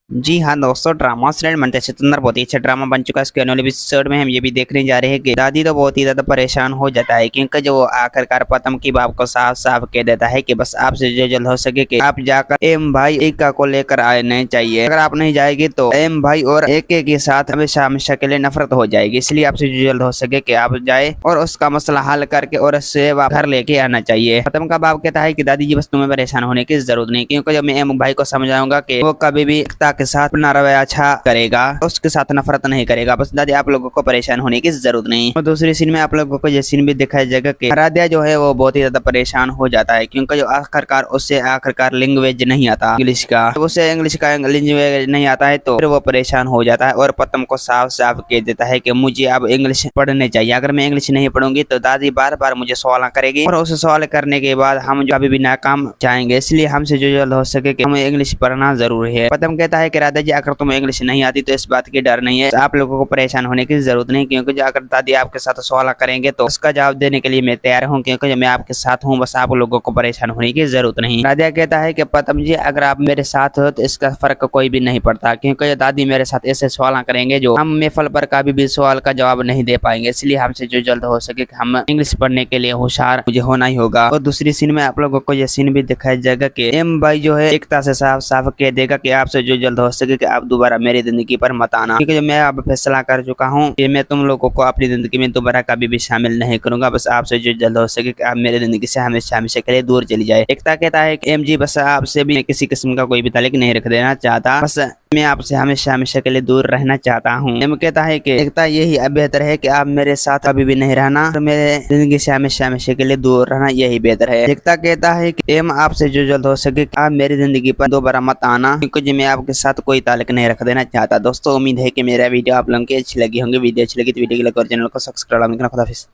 जी हाँ दोस्तों, drama serial मनते सितंदर बहुत ही अच्छा ड्रामा बन चुका है। इसके अगले एपिसोड में हम ये भी देखने जा रहे हैं कि दादी तो बहुत ही ज्यादा परेशान हो जाता है, क्योंकि जो वो आखिरकार प्रथम की बाप को साफ साफ कह देता है कि बस आपसे जो जल्द हो सके कि आप जाकर एम भाई एका को लेकर आने चाहिए। अगर आप नहीं जाएगी तो एम भाई और एके के साथ हमेशा हमेशा के लिए नफरत हो जाएगी, इसलिए आपसे जो जल्द हो सके कि आप जाए और उसका मसला हल करके और उससे घर लेके आना चाहिए। प्रथम का बाप कहता है कि दादी जी बस तुम्हें परेशान होने की जरूरत नहीं, क्योंकि जब मैं एम भाई को समझाऊंगा कि वो कभी भी एकता के साथ अपना रवैया अच्छा करेगा, उसके साथ नफरत नहीं करेगा। बस दादी आप लोगों को परेशान होने की जरूरत नहीं। और दूसरी सीन में आप लोगों को ये सीन भी दिखाया जाएगा कि आराध्या जो है वो बहुत ही ज्यादा परेशान हो जाता है, क्योंकि जो आखिरकार लैंग्वेज नहीं आता इंग्लिश का, जब उसे इंग्लिश का लैंग्वेज नहीं आता है तो फिर वो परेशान हो जाता है और प्रथम को साफ साफ कह देता है कि मुझे अब इंग्लिश पढ़ने चाहिए। अगर मैं इंग्लिश नहीं पढ़ूंगी तो दादी बार बार मुझे सवाल करेगी और उसे सवाल करने के बाद हम जो अभी भी नाकाम जाएंगे, इसलिए हमसे जो जल्द हो सके कि हमें इंग्लिश पढ़ना जरूरी है। प्रथम कहता है कि राधा जी अगर तुम्हें इंग्लिश नहीं आती तो इस बात की डर नहीं है, आप लोगों को परेशान होने की जरूरत नहीं, क्योंकि जो अगर दादी आपके साथ सवाल करेंगे तो उसका जवाब देने के लिए मैं तैयार हूँ, क्योंकि मैं आपके साथ हूँ। बस आप लोगों को परेशान होने की जरूरत नहीं। राधा कहता है कि प्रथम जी अगर आप मेरे साथ हो तो इसका फर्क कोई भी नहीं पड़ता, क्योंकि दादी मेरे साथ ऐसे सवाल करेंगे जो हम महफल पर कभी भी सवाल का जवाब नहीं दे पाएंगे, इसलिए हमसे जो जल्द हो सके कि हम इंग्लिश पढ़ने के लिए होशियार मुझे होना ही होगा। और दूसरी सीन में आप लोगों को यह सीन भी दिखाया जाएगा कि एम भाई जो है एकता से साफ साफ कह देगा कि आपसे जो जल्द हो सके कि आप दोबारा मेरी जिंदगी पर मत आना, क्योंकि जो मैं अब फैसला कर चुका हूँ कि मैं तुम लोगों को अपनी जिंदगी में दोबारा कभी भी शामिल नहीं करूंगा। बस आपसे जो जल्द हो सके कि आप मेरी जिंदगी से हमेशा हमेशा के लिए दूर चली जाए। एकता कहता है कि एम जी बस आपसे भी किसी किस्म का कोई भी ताल्लुक नहीं रख देना चाहता, बस मैं आपसे हमेशा हमेशा के लिए दूर रहना चाहता हूँ। एम कहता है कि एकता यही बेहतर है कि आप मेरे साथ अभी भी नहीं रहना और मेरे जिंदगी से हमेशा हमेशा के लिए दूर रहना, यही बेहतर है। एकता कहता है कि एम आपसे जो जल्द हो सके आप मेरी जिंदगी पर दोबारा मत आना, क्योंकि मैं आपके साथ कोई ताल्लुक नहीं रख देना चाहता। दोस्तों उम्मीद है कि मेरा वीडियो आप लोगों की अच्छी लगी होंगी। वीडियो अच्छी लगी तो वीडियो को लाइक और चैनल को सब्सक्राइब करना। खुदा हाफिज़।